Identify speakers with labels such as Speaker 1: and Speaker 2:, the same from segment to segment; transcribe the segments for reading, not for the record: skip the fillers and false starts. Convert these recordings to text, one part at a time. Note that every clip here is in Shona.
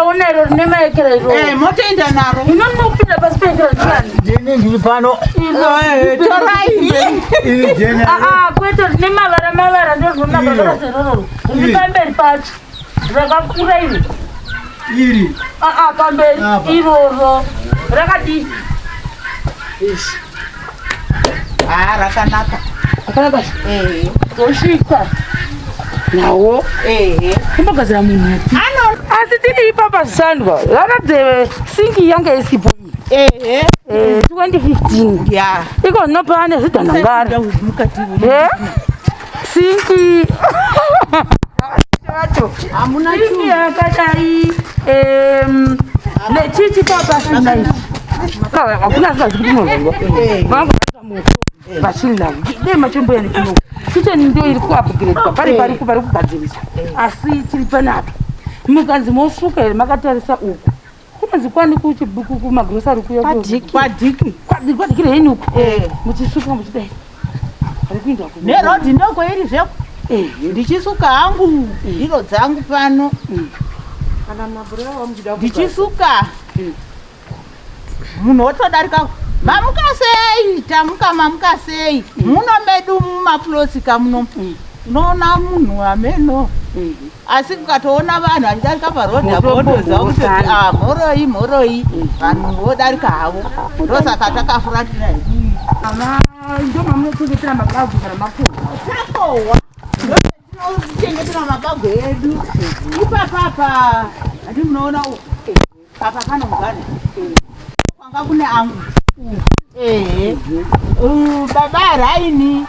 Speaker 1: ndaonero nemaekera iro.
Speaker 2: Motenda naro.
Speaker 1: Inonopinda pasi pekera chani.
Speaker 3: Jene ndiri pano.
Speaker 2: Torai.
Speaker 3: Jene.
Speaker 1: Kwete nemavara ndozvonakagara serororo. Ndipamberi pacho. Rakakura iri.
Speaker 3: Iri.
Speaker 1: Pamberi iroro. Rakadi.
Speaker 2: Rakanaka.
Speaker 1: Rakanaka. Tosvika. Nawo. Kumbogadzira munhu. Asi tiri ipapa zvishandwa. Rakadzeve singi yange isipo iyi. 2015.
Speaker 2: Yeah.
Speaker 1: Iko nopane zvidhanangara. Singi.
Speaker 2: Amuna
Speaker 1: singi yakadai. Nechichi papa shandai. Hakuna sasa zikunondo. Vangu moto. Vachila. Dema chombo yani kino. Kitchen ndio ilikuwa upgrade kwa pari kugadziriswa. Asi chiri panapo. Mukanzi mosuka makatarisa uku. Kunzi kwani kuti buku kuma grocery kuya
Speaker 2: kwadiki
Speaker 1: reni uku. Muchisuka muchidai. Arikuinda ku.
Speaker 2: Ne road ndoko iri zveko. Ndichisuka hangu ndiro dzangu pano.
Speaker 1: Kana mabura wamujida ku.
Speaker 2: Ndichisuka. Munhu otodarika mamukasei tamuka mamukasei muno medu mumapulosika muno unoona munhu ameno asi kukatoona vanhu vachidarika parodhi apo wotoziva kuti mhoroi vanhu vodarika havo ndosaka takafuratira
Speaker 1: ndo mamunochengetera mabagwe kana makohwa
Speaker 2: ndochengetera mabagwe edu ipapapa andi munoona papa kana mugane kwanga kune angu baba Raini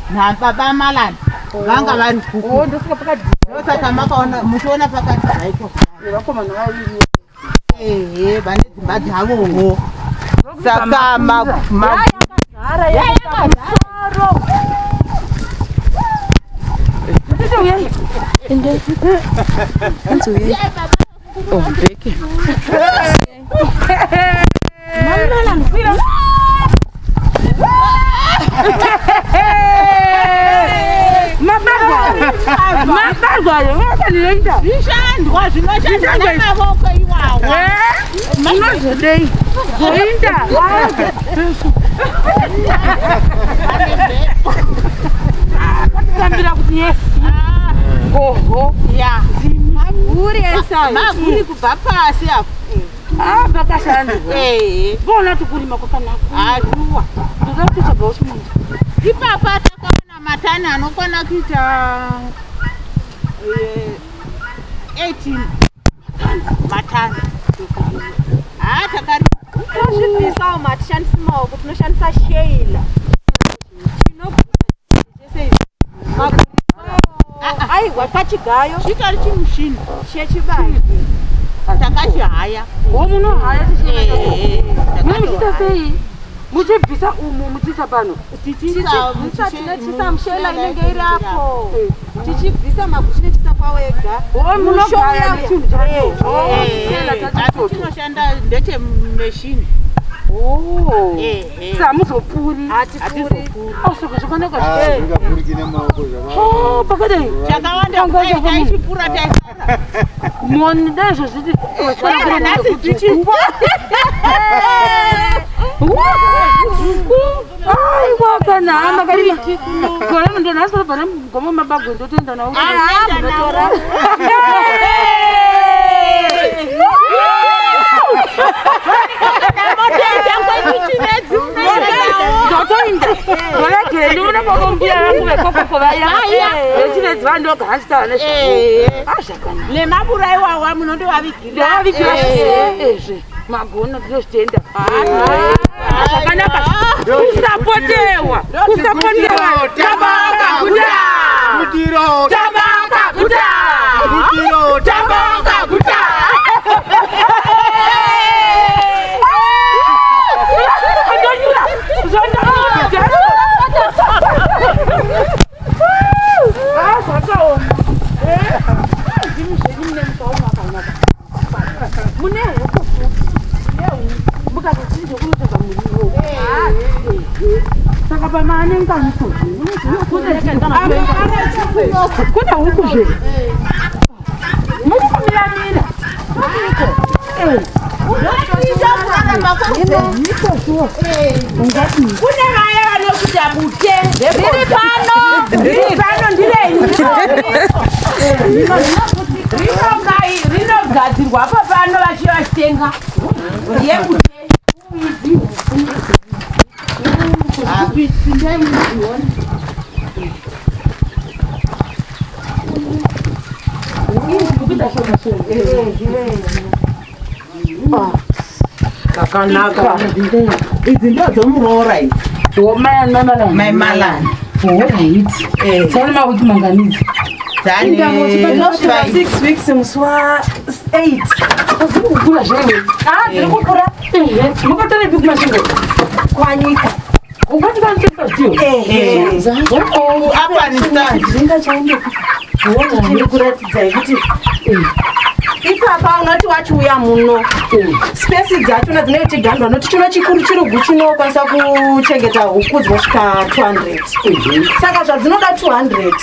Speaker 2: na baba Malani vanga vari kuku
Speaker 1: ndosika pakati
Speaker 2: ndosaka makaona muchiona pakati haiko
Speaker 1: vakomana vaviri
Speaker 2: vane dzimba dzavowo saka
Speaker 1: mabarwayo vakanireita
Speaker 2: zvishandwa zvinoshandwa namavoko iwawa
Speaker 1: munozodei zoinda katitambira kuti yes oho
Speaker 2: ya maguri kubva pasi apo
Speaker 1: pakashandwa bona tukurima kwakanaka
Speaker 2: aduwa
Speaker 1: ndoda kuti chabva chimundu
Speaker 2: ipapa takaona matani anokwana kuita 18 matani
Speaker 4: takazvibvisawo matishandisi maoko tinoshandisa sheila aiwa kachigayo
Speaker 2: chikari chimushini
Speaker 4: chechibage
Speaker 2: takachihaya
Speaker 1: munohaya munomuchita sei muchibvisa umu muchisa pano
Speaker 4: tichibvisa tinotisa mushela inenge iri apo tichibvisa maguchi nechisa kwawo ega
Speaker 1: munogaya nechinhu
Speaker 2: chatinoshanda ndechemeshini
Speaker 1: samuzopuri
Speaker 4: hatipuri
Speaker 1: saka zvakanaka
Speaker 3: pakadai
Speaker 2: chakawanda taishipura taisara
Speaker 1: monidazvo zviti
Speaker 2: nhasi dzichingwa
Speaker 1: aiwa kana hama karima gore mundo nhasi pane mugoma mabagwe ndotoenda nawo
Speaker 2: lemabura iwawa munondovavigira
Speaker 1: magona ndozvitenda zvakanaka kusapotewa tabaka guta kuna huku zve muri kumiramira
Speaker 2: Kune vaya vanokuita bute riri pano ndirenyi rinogadzirwa papano vachiva vachitenga yebute
Speaker 1: Kakanaka.
Speaker 2: Idzi ndo dzomuroora idzi.
Speaker 1: Maimalani. Alright. Tsana mawiki manganidzi.
Speaker 2: Dzane
Speaker 4: 6 weeks muswa 8.
Speaker 1: Kukura zvewe.
Speaker 4: Dziri kukura.
Speaker 1: Mukatore ipi kumashingo.
Speaker 4: Kwanyika.
Speaker 1: Ungatika ncheka still.
Speaker 2: apa nisati
Speaker 4: Zvinga chaende chiri kuratidza kuti ipapa unoti wachiuya muno spesi dzachona dzinenge chigandwa noti chino chikuru chirugu chinokwanisa kuchengeta huku dzinosvika 200 saka zvadzinoda 200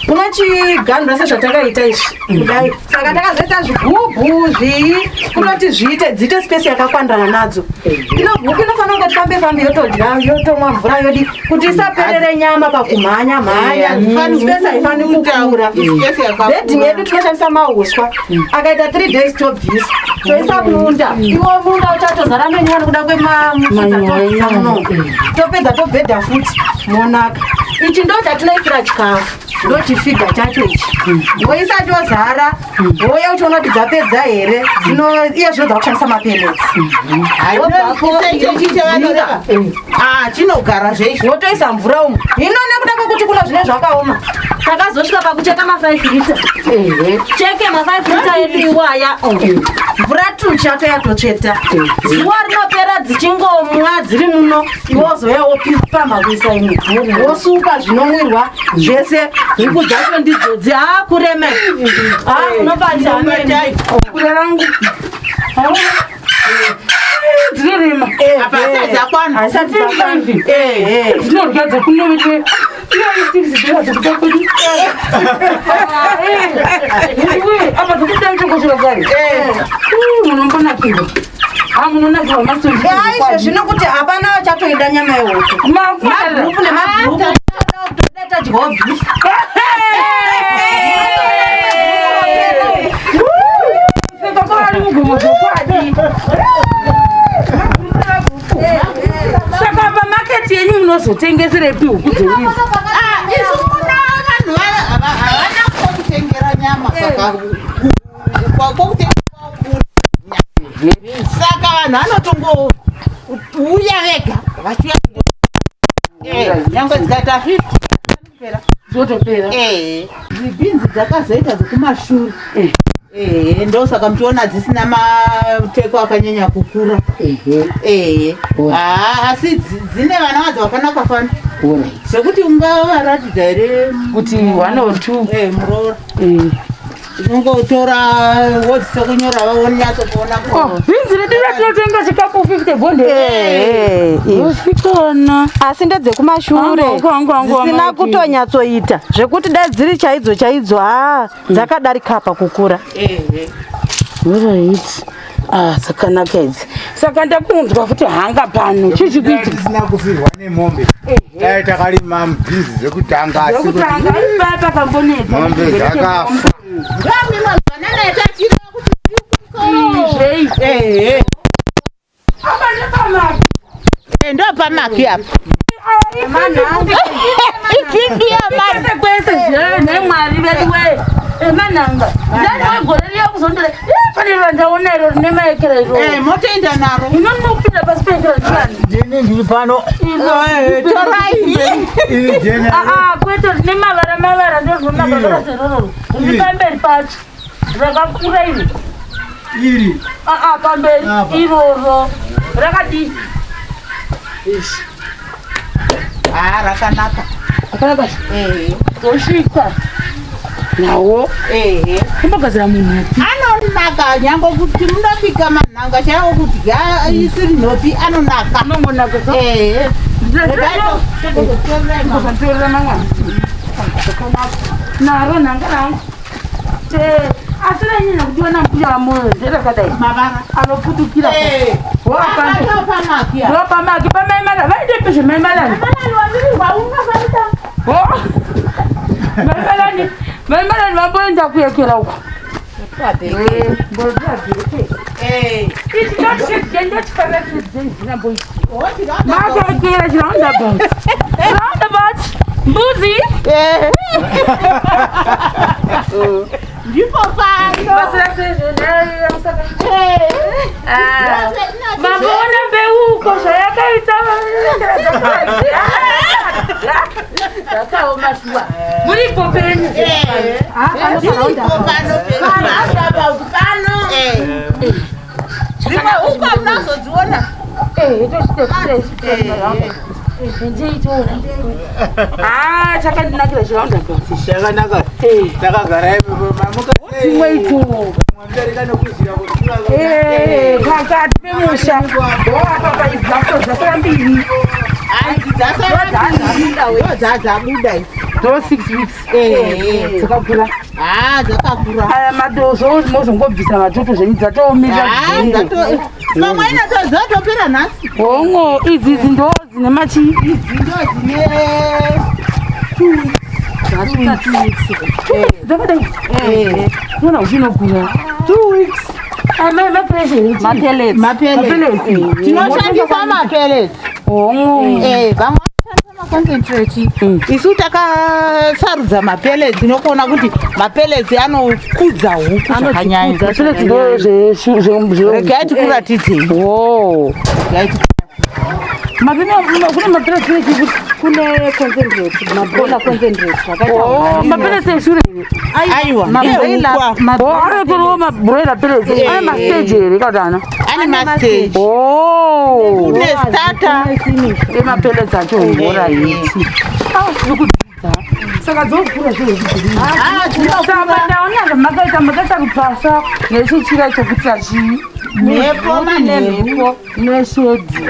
Speaker 4: unochigandwa sezvatakaita izvi kudai saka takazoita zvigubhu kutoti dziite spesi yakakwandirana nadzo ino huku inofanira kunge fambe yotodya yotomwa mvura yodi kuti isaperere nyama pakumhanya spesi haifani kukura bedhi yedu tinoshandisa mauswa akaita 3 days tobvisa toisa munda iwo munda uchatozara nenywana kuda kwemamuno topedza tobhedha futi monaka ichi ndo chatinoisira chikafu ndo chifiga chacho ichi woisati wazara woya uchiona kuti dzapedza here iye zvino dzakushandisa mapenesi
Speaker 2: chinogara zveizvo
Speaker 4: wotoisa mvura umu hino nekuda kwekuti kuna zvine zvakaoma takazosvika pakucheka ma5 lita cheke ma5 lita yedu iwaya mvura tuchato yatotsveta zuva rinopera dzichingomwa dziri muno iwozoya wopama kuisa imwe wosuka zvinomwirwa zvese huku dzacho ndidzodzi kureme unobatai kure rangu
Speaker 1: Dzirima.
Speaker 4: Asati dzakwana.
Speaker 1: Dzinorwadza kunoite. Apa dzokutanga chokoshora gari. Munombonakirwa. Munonakirwa masonji.
Speaker 4: Aisha zvino kuti hapana vachatoida nyama yehuku. Magrupu nemagrupu. Todeta jobbi.
Speaker 1: Saka pamaketi yenyu munozotengeserepi huku dzeirizi?
Speaker 2: Isu muna vanhu havana kwokutengera nyama saka vanhu vanotongouya vega vachiuya nyangwe dzikaita 50
Speaker 1: Zvotopera.
Speaker 2: dzibhinzi dzakazoita dzekumashure ndosaka muchiona dzisina mateko akanyanya kukura asi dzine vana vadzo vakanaka fana sekuti ungavaratidza here
Speaker 1: Kuti 1 or 2
Speaker 2: muroora unongotora wodzise kunyora vaonyatso kuona
Speaker 1: bhinzi redu ratinotenga chikapu 50 bonde. Usikana.
Speaker 4: Asi ndedzekumashure dzisina kutonyatsoita zvekuti dai dziri chaidzo dzakadarika pakukura.
Speaker 1: Alright. Dzakanaka idzi. Saka ndakunzwa futi hanga pano chichikuiti
Speaker 3: tisina kufirwa nemombe dai takarima mbhizi dzekutanga asi
Speaker 1: dzekutanga ipapa pamboneta
Speaker 3: mombe dzakafa
Speaker 2: ndo pamaki apa
Speaker 1: kwese nemwari vedu we emanhanga ndagore riya kuzondore fanira ndaona iro rine maekera iro
Speaker 2: motoenda naro
Speaker 1: inonopinda pasi peekera chani
Speaker 3: ndini ndiri pano iri jenya
Speaker 1: kwete rine mavara ndozvonakagara serororo riri pamberi pacho rakakura iri
Speaker 3: iri
Speaker 1: pamberi iroro rakadii
Speaker 2: rakanaka
Speaker 1: akanaka tosvika nawo kumbogadzira munhu api
Speaker 2: anonaka nyange kuti munobika manhanga chaiwo kudya isiri nhopi anonaka
Speaker 1: anongonaka naro nhanga rangu asira nyina kudiona mkuja moyo ndera kadai
Speaker 2: mabara
Speaker 1: anofutukira
Speaker 2: pamaki
Speaker 1: pamaimala vaide peshe maimalani maimalani vamboenda kuyekera uko makekera roundabout mbuzi
Speaker 2: ndipo pano
Speaker 1: mabona mbeuko zvayakaita akaomashua muripo penyu
Speaker 2: uko munazodziona
Speaker 1: chakandinakira chiraundabout
Speaker 3: chakanaka takagara
Speaker 1: pakati pemusha ndoapapaidzako dzasara mbiri
Speaker 2: dzabuda
Speaker 1: ndo 6 weeks dzakakura
Speaker 2: dzakakura
Speaker 1: aya madozo mozongobvisa matoto zvenyu dzatoomira
Speaker 2: pamwe inatozotopera nhasi
Speaker 1: hongo idzi ndo dzine machi
Speaker 2: idzi ndo dzine
Speaker 1: dzakadai ona uchinogura 2 weeks mapeleti
Speaker 2: tinoshandisa mapeleti vamwe vanoshandisa maconcentrate isu takasarudza mapeleti inokuona kuti mapeleti anokudza huku zvakanyanya regai tikuratidzei
Speaker 1: kune mapeleti kune concentrate mabroiler concentrate mapeleti eshure
Speaker 2: aiwa
Speaker 1: arekeriwo mabroiler peleti ane mastage here kadana
Speaker 2: ane mastage kune starter
Speaker 1: emapeleti acho ngora iti zvikudzidza saka dzokura zveizvindaona makaita kupasa nechichira chekuti
Speaker 2: mhepo manhepo
Speaker 1: neshedhi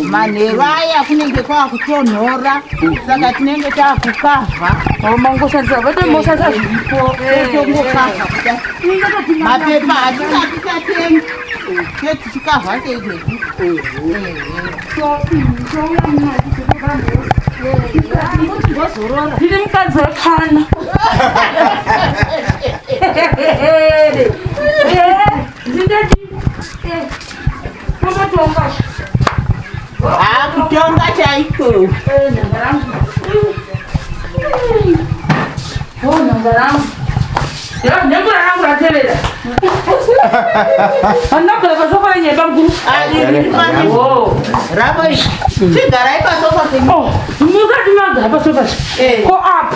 Speaker 2: manheru aya kunenge kwakutonhora saka tinenge taakukavha
Speaker 1: mangoshandisa vatomoshandisa zvipo
Speaker 2: tongokavha kuda mapepa hatisatisatengi tetichikavha seizvezi
Speaker 1: ndiri mukadzi wekana
Speaker 2: kutonga chaiko
Speaker 1: nembura rangu ratevera andakura pasofa renyemba mukuru
Speaker 2: ravoi chigarai pasofa
Speaker 1: mukati magara pasofa ko apa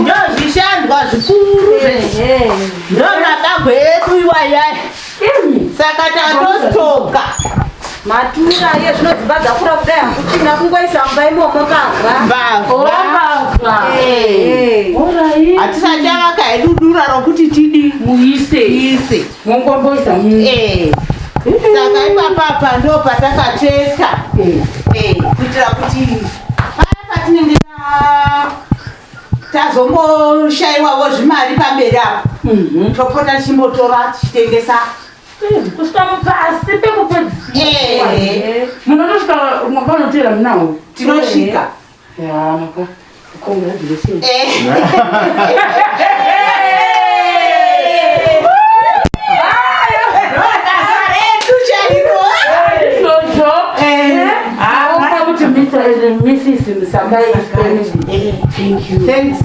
Speaker 2: ndozvishandwa zvikuru ndonabagwe edu iwayai saka tatositoga
Speaker 4: matura yezvinodzimba dzakura kudai hakuchina kungoisa mumba imomo
Speaker 2: mbavha hatisati avaka edudura rokuti tidi muise
Speaker 1: mongomboisa
Speaker 2: saka ipapapa ndo patakateka kuitira kuti paya patinenge tazomboshayiwawo zvimari pamberi apo topota tichimbotora tichitengesa
Speaker 1: kusvika mupasi pekupedzisira munotosvika mwakanotera munawo
Speaker 2: tinosvika
Speaker 1: congratulations Mrs. Musambai, thank you.
Speaker 2: Thanks.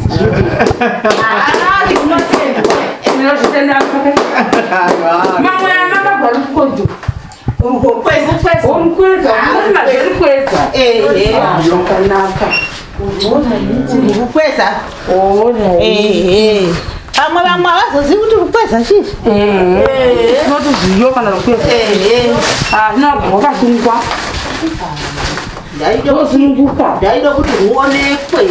Speaker 2: Pamwe vamwe avazozivi kuti rukweza chii
Speaker 1: tinoti zviyo kana rukweza zvinogwa kasungwa
Speaker 2: ndaida kuti ruonekwe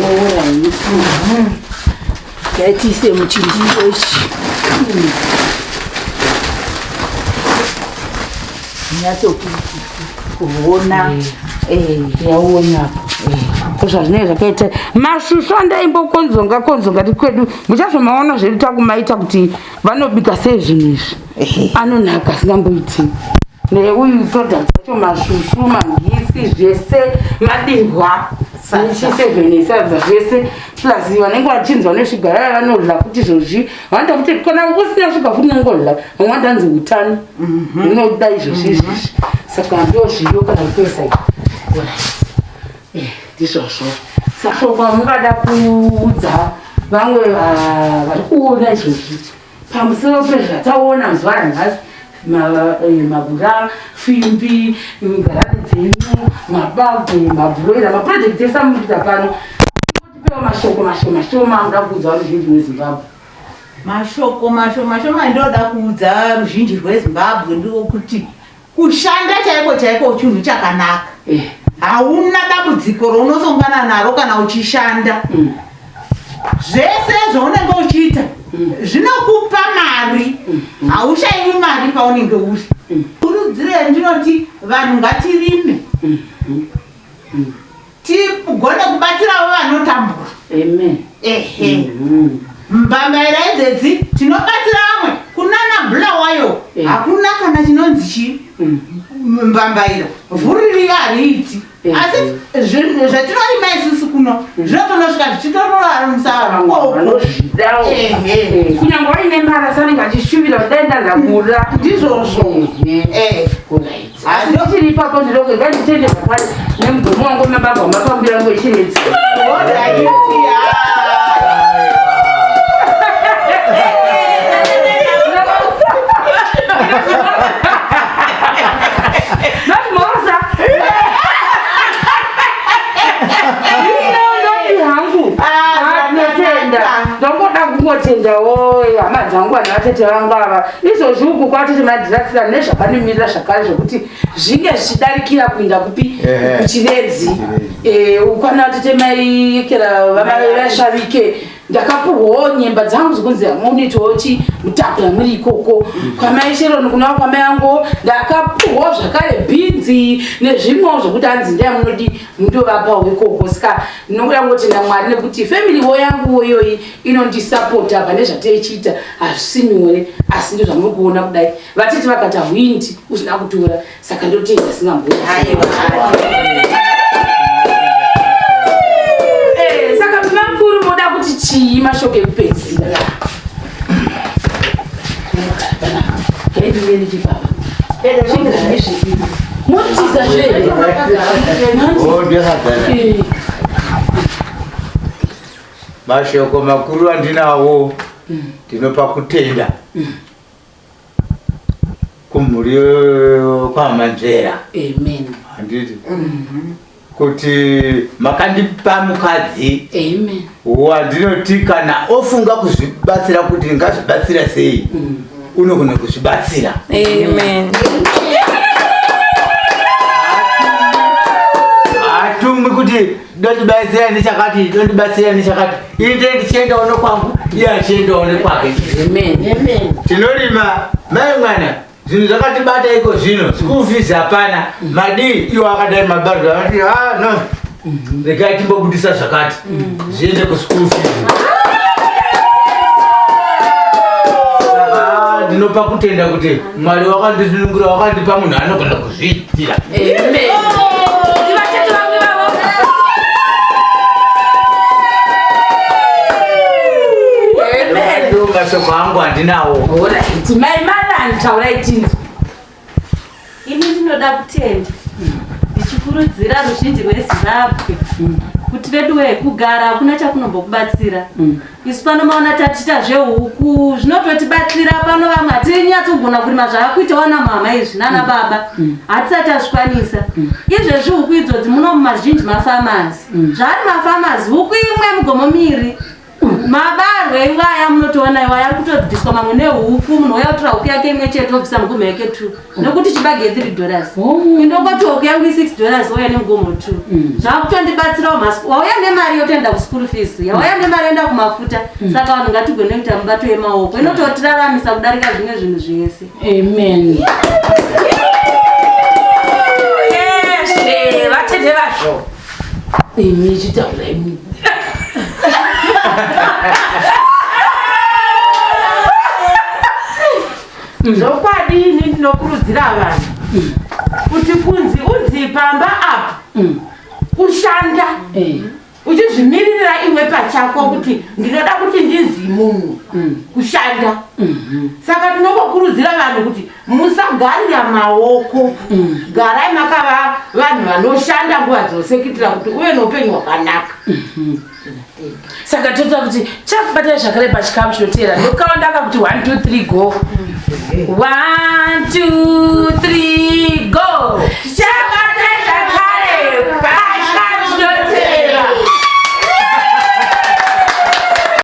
Speaker 2: ndaitiise muchindiro ichi nyatsokuona
Speaker 1: yaona zvazvinenge zvakaita mashushu andaimbokonzonga tikwedu muchazomaona zvedu takumaita kuti vanobika sei zvinhu izvi anonaka asingamboiti neuyu product dzacho mashushu mangisi zvese madihwa sadza zvese plus vanenge vachinzwa nesvigara vanorya kuti izvozvi vanoita kuti kana usina sviga futi nongorya vamwe vandanzi utano inoda izvozvi izvizvi saka ndozviyo kana kupesa ndizvozvo saka mungada kuudza vamwe vari kuona izvozvi pamusoro pezvataona mazuva anhasi mabura fimbi garani dzenyu mabagwe mabhuroira maprojekti ese amuita pano tipewo mashoma muda kuudza ruzhinji rwezimbabwe
Speaker 2: mashoma ndoda kuudza ruzhinji rwezimbabwe ndokuti kushanda chaiko chinhu chakanaka hauna dambudziko raunosongana naro kana uchishanda zvese zvaunenge uchiita zvinokupa mari haushaiwi mari paunenge uri kurudzire ndinoti vanhu ngatirime tigone kubatsirawo vanotambura mbambaira idzedzi tinobatsira vamwe kunana bulawayo hakuna kana chinonzi chi mbambaira vhuriri hariiti asi zvetinorima isusu kuno zvinotonosvika zvichitororarumisa
Speaker 1: kunyange waine mara sanenge achishuvira kudaenda ndakura
Speaker 2: ndizvozvo
Speaker 1: asi ndichiri ipapo ndiroke nganditende zvakare nemugomo wangu mabagwa mapambira ngo ichinetsi tendawo hama dzangu vatete vangu ava izvozvi uku kwatiti madhiratsira nezvakanimirira zvakare zvokuti zvinge zvichidarikira kuenda kupi kuchiredzi ukwana vatete mai kera vashavike ndakapurwawo nyemba dzangu dzokunzi hamunitowo chi mutakura muri ikoko kwamai sheroni kuna kwamai yangu ndakapurwawo zvakare bhinzi nezvimwewo zvokuti hanzi ndaya munodi mundovapawo ikoko saka ndinokuda ngotenda mwari nekuti femiliwo yanguwo iyoyi inondisapota pane zvateichiita hazvisi nyore asi ndo zvamuri kuona kudai vatete vakati hwindi usina kutora saka ndotenda singamboi chii mashoko ekupedzisira motiza
Speaker 3: mashoko makuru andinawo ndinopa kutenda kumhuri kwamanzvera handiti kuti makandipa mukadzi wandinoti kana ofunga kuzvibatsira kuti ngazvibatsira sei unogona kuzvibatsira hatumwi kuti dondibatsira nechakati inde ndichiendawo nekwangu iye achiendawo nekwake tinorima mai mwana zvinhu zvakatibata iko zvino school fees hapana madii iwo akadai mabhariro akati no regai timbobudisa zvakati zviende kuschool fees saka ndinopa kutenda kuti mwari wakandisunungura wakandipa munhu anogona kuzviitira mashoko angu handinawo
Speaker 4: ini ndinoda kutenda ndichikurudzira ruzhinji rwezimbabwe kuti vedu kugara hakuna chakunombokubatsira isu pano maona tatiita zvehuku zvinototibatsira pano vamwe hatirinyatsogona kurima zvakakuitawo namama izvi nana baba hatisati azvikwanisa izvezvi huku idzodzi muno mazhinji mafamazi zvari mafamazi huku imwe mugomo miri mabarwe iwaya munotoona iwaya ari kutodzidziswa mamwe nehuku munhu wauya kutora huku yake imwe chete obvisa mugomo yake 2 nekuti chibage $3 indokoti huku yangu $6 wauya nemugomo 2 zvakutondibatsirawo masiku wauya nemari yotoenda kuschool fees yauya nemari yoenda kumafuta saka vanhu ngatigone kuita mubato yemaoko inototiraramisa kudarika zvimwe zvinhu zvese
Speaker 1: vatete vazvo imi chitaura imi
Speaker 2: zvokwadi ndinokurudzira vanhu kuti kunzi unzi pamba apa kushanda uchizvimirira iwe pachako kuti ndinoda kuti ndinzi munhu kushanda. Saka tinokurudzira vanhu kuti musagarira maoko, garai makava vanhu vanoshanda nguva dzose kuitira kuti uve noupenyu hwakanaka.
Speaker 1: Saka toita kuti chakubatira zvakare pachikamu chinotevera ndokaondaka kuti 1 2 3 go 1 2 3 go